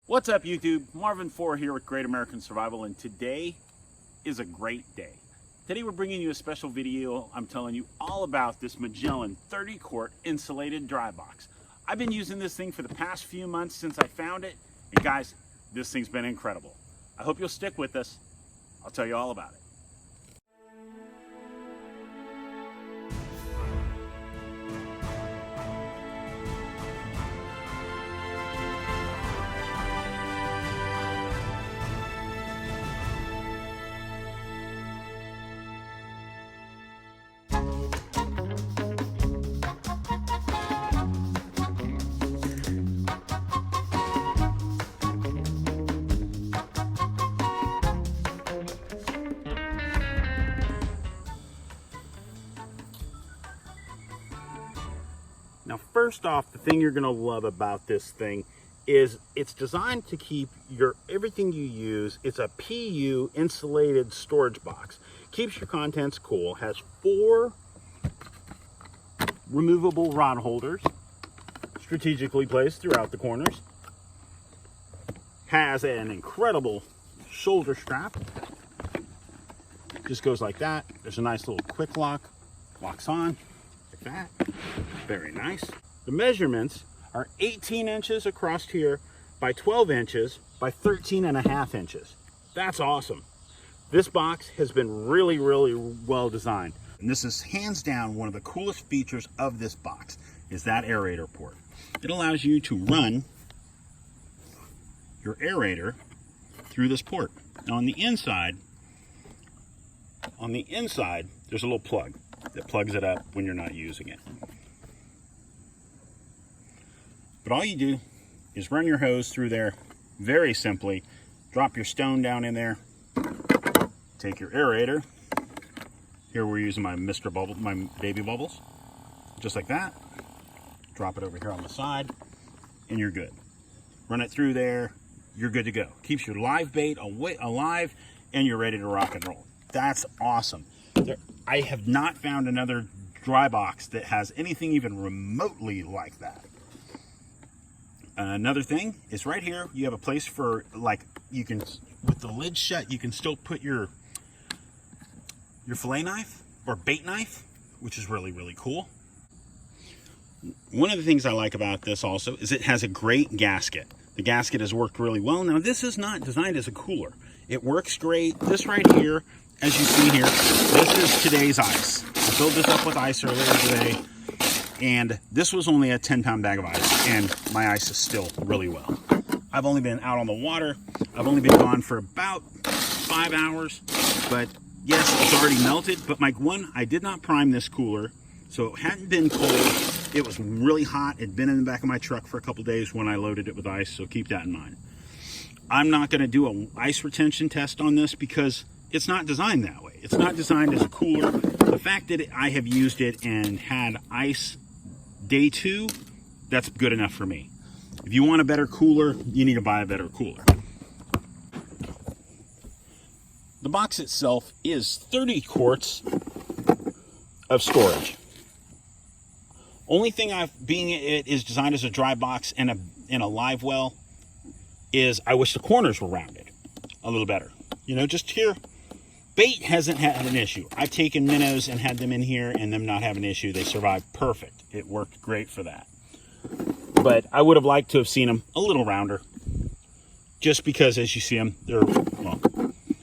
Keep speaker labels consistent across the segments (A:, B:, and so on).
A: What's up, YouTube? Marvin4 here with Great American Survival, and today is a great day. Today we're bringing you a special video. I'm telling you all about this Magellan 30-quart insulated dry box. I've been using this thing for the past few months since I found it, and guys, this thing's been incredible. I hope you'll stick with us. I'll tell you all about it. Now, first off, the thing you're going to love about this thing is it's designed to keep everything you use. It's a PU insulated storage box. Keeps your contents cool. Has 4 removable rod holders strategically placed throughout the corners. Has an incredible shoulder strap. Just goes like that. There's a nice little quick lock. Locks on. That very nice. The measurements are 18 inches across here by 12 inches by 13.5 inches. That's awesome. This box has been really well designed, and this is hands down one of the coolest features of this box is that aerator port. It allows you to run your aerator through this port. Now on the inside there's a little plug that plugs it up when you're not using it. But all you do is run your hose through there very simply, drop your stone down in there, take your aerator. Here we're using my my baby bubbles, just like that. Drop it over here on the side, and you're good. Run it through there, you're good to go. Keeps your live bait alive, and you're ready to rock and roll. That's awesome. I have not found another dry box that has anything even remotely like that. Another thing is right here, you have a place for, like, you can, with the lid shut, you can still put your fillet knife or bait knife, which is really cool. One of the things I like about this also is it has a great gasket. The gasket has worked really well. Now, this is not designed as a cooler. It works great. This right here, as you see here, this is today's ice. I filled this up with ice earlier today, and this was only a 10-pound bag of ice, and my ice is still really well. I've only been out on the water. I've only been gone for about 5 hours, but yes, it's already melted. But I did not prime this cooler, so it hadn't been cold. It was really hot. It'd been in the back of my truck for a couple days when I loaded it with ice, so keep that in mind. I'm not going to do an ice retention test on this because it's not designed that way. It's not designed as a cooler. The fact that I have used it and had ice day 2, that's good enough for me. If you want a better cooler, you need to buy a better cooler. The box itself is 30 quarts of storage. Only thing being it is designed as a dry box and a live well, is I wish the corners were rounded a little better. You know, just here, bait hasn't had an issue. I've taken minnows and had them in here and them not have an issue. They survived perfect. It worked great for that. But I would have liked to have seen them a little rounder, just because as you see them,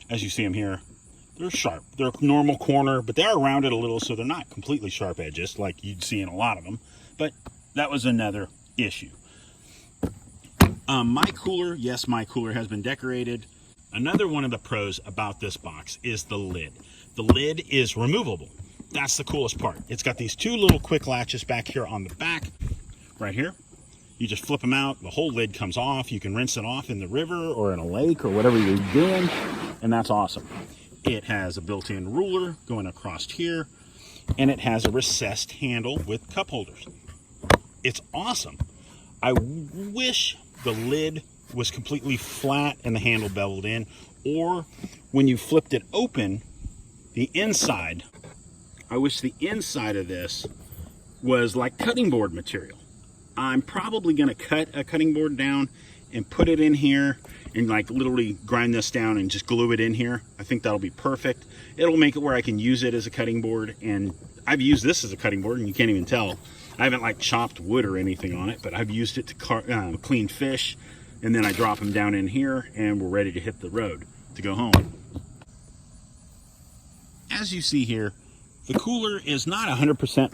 A: as you see them here, they're sharp. They're a normal corner, but they are rounded a little, so they're not completely sharp edges like you'd see in a lot of them. But that was another issue. My cooler, yes, my cooler has been decorated. Another one of the pros about this box is the lid. The lid is removable. That's the coolest part. It's got these 2 little quick latches back here on the back, right here. You just flip them out, the whole lid comes off. You can rinse it off in the river or in a lake or whatever you're doing, and that's awesome. It has a built-in ruler going across here, and it has a recessed handle with cup holders. It's awesome. I wish the lid was completely flat and the handle beveled in, or when you flipped it open, the inside, I wish the inside of this was like cutting board material. I'm probably going to cut a cutting board down and put it in here and like literally grind this down and just glue it in here, I think that'll be perfect. It'll make it where I can use it as a cutting board, and I've used this as a cutting board and you can't even tell. I haven't like chopped wood or anything on it, but I've used it to clean fish, and then I drop them down in here and we're ready to hit the road to go home. As you see here, the cooler is not 100%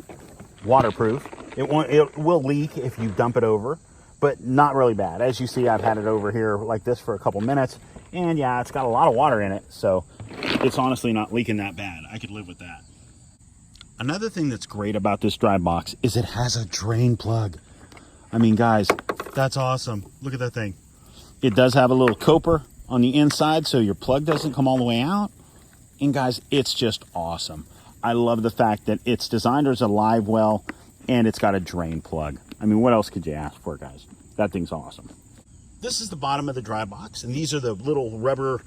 A: waterproof. It will leak if you dump it over, but not really bad. As you see, I've had it over here like this for a couple minutes, and yeah, it's got a lot of water in it, so it's honestly not leaking that bad. I could live with that. Another thing that's great about this dry box is it has a drain plug. I mean, guys, that's awesome. Look at that thing. It does have a little coper on the inside so your plug doesn't come all the way out. And guys, it's just awesome. I love the fact that it's designed as a Livewell and it's got a drain plug. I mean, what else could you ask for, guys? That thing's awesome. This is the bottom of the dry box, and these are the little rubber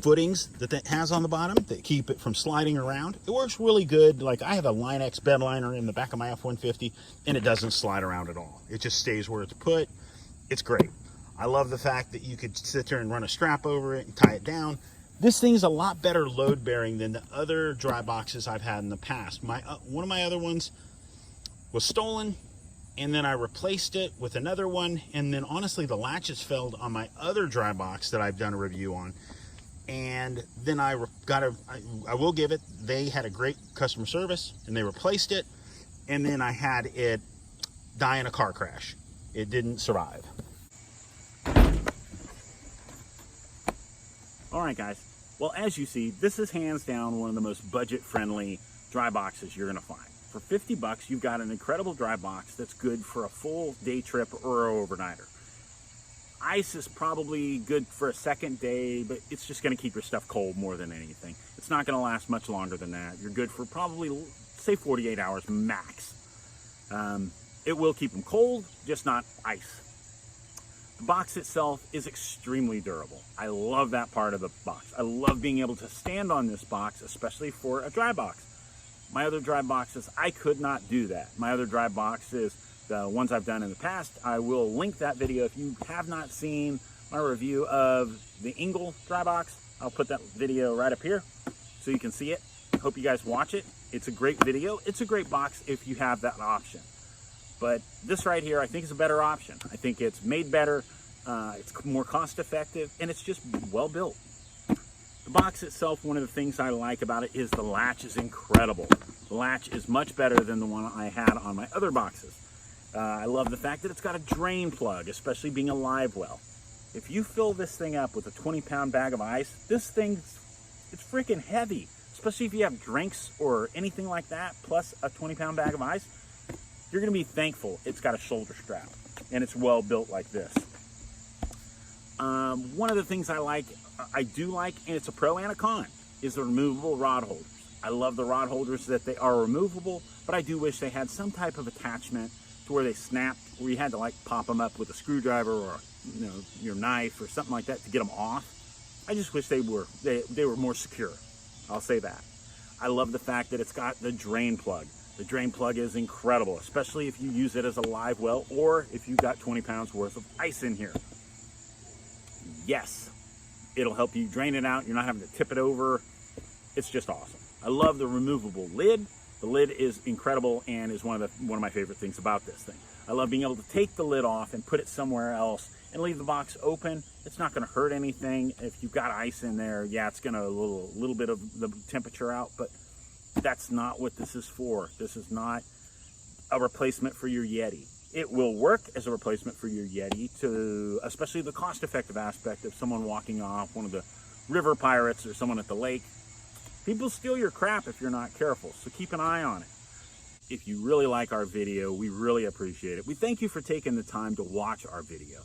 A: footings that it has on the bottom that keep it from sliding around. It works really good. Like, I have a Line-X bed liner in the back of my F-150, and it doesn't slide around at all. It just stays where it's put. It's great. I love the fact that you could sit there and run a strap over it and tie it down. This thing's a lot better load bearing than the other dry boxes I've had in the past. One of my other ones was stolen, and then I replaced it with another one, and then honestly the latches failed on my other dry box that I've done a review on. And then I will give it, they had a great customer service and they replaced it, and then I had it die in a car crash. It didn't survive. All right, guys. Well, as you see, this is hands down one of the most budget-friendly dry boxes you're gonna find. For 50 bucks, you've got an incredible dry box that's good for a full day trip or an overnighter. Ice is probably good for a second day, but it's just gonna keep your stuff cold more than anything. It's not gonna last much longer than that. You're good for probably, say, 48 hours max. It will keep them cold, just not ice. The box itself is extremely durable. I love that part of the box. I love being able to stand on this box, especially for a dry box. My other dry boxes, I could not do that. My other dry boxes, the ones I've done in the past, I will link that video. If you have not seen my review of the Engel dry box, I'll put that video right up here so you can see it. Hope you guys watch it. It's a great video. It's a great box if you have that option. But this right here, I think is a better option. I think it's made better, it's more cost effective, and it's just well built. The box itself, one of the things I like about it is the latch is incredible. The latch is much better than the one I had on my other boxes. I love the fact that it's got a drain plug, especially being a Livewell. If you fill this thing up with a 20-pound bag of ice, this thing's, it's freaking heavy, especially if you have drinks or anything like that, plus a 20-pound bag of ice. You're gonna be thankful it's got a shoulder strap and it's well built like this. One of the things I do like, and it's a pro and a con, is the removable rod holders. I love the rod holders that they are removable, but I do wish they had some type of attachment to where they snapped, where you had to like pop them up with a screwdriver or your knife or something like that to get them off. I just wish they were more secure. I'll say that. I love the fact that it's got the drain plug. The drain plug is incredible, especially if you use it as a Livewell or if you've got 20 pounds worth of ice in here. Yes, it'll help you drain it out. You're not having to tip it over. It's just awesome. I love the removable lid. The lid is incredible and is one of my favorite things about this thing. I love being able to take the lid off and put it somewhere else and leave the box open. It's not gonna hurt anything. If you've got ice in there, yeah, it's gonna a little bit of the temperature out, but that's not what this is for. This is not a replacement for your Yeti. It will work as a replacement for your Yeti, especially the cost-effective aspect of someone walking off, one of the river pirates or someone at the lake. People steal your crap if you're not careful, so keep an eye on it. If you really like our video, we really appreciate it. We thank you for taking the time to watch our video.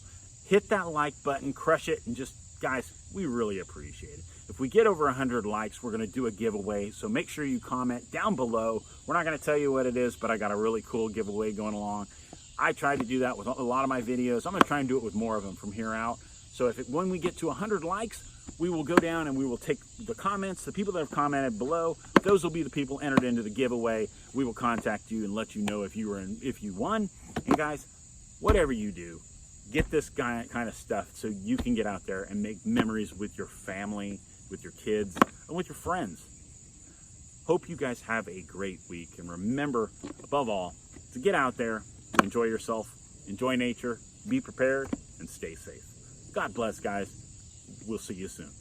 A: Hit that like button, crush it, and just, guys, we really appreciate it. If we get over 100 likes, we're gonna do a giveaway, so make sure you comment down below. We're not gonna tell you what it is, but I got a really cool giveaway going along. I tried to do that with a lot of my videos. I'm gonna try and do it with more of them from here out. So when we get to 100 likes, we will go down and we will take the comments, the people that have commented below. Those will be the people entered into the giveaway. We will contact you and let you know if you won. And guys, whatever you do,
B: Get this kind of stuff so you can get out there and make memories with your family, with your kids, and with your friends. Hope you guys have a great week. And remember, above all, to get out there, enjoy yourself, enjoy nature, be prepared, and stay safe. God bless, guys. We'll see you soon.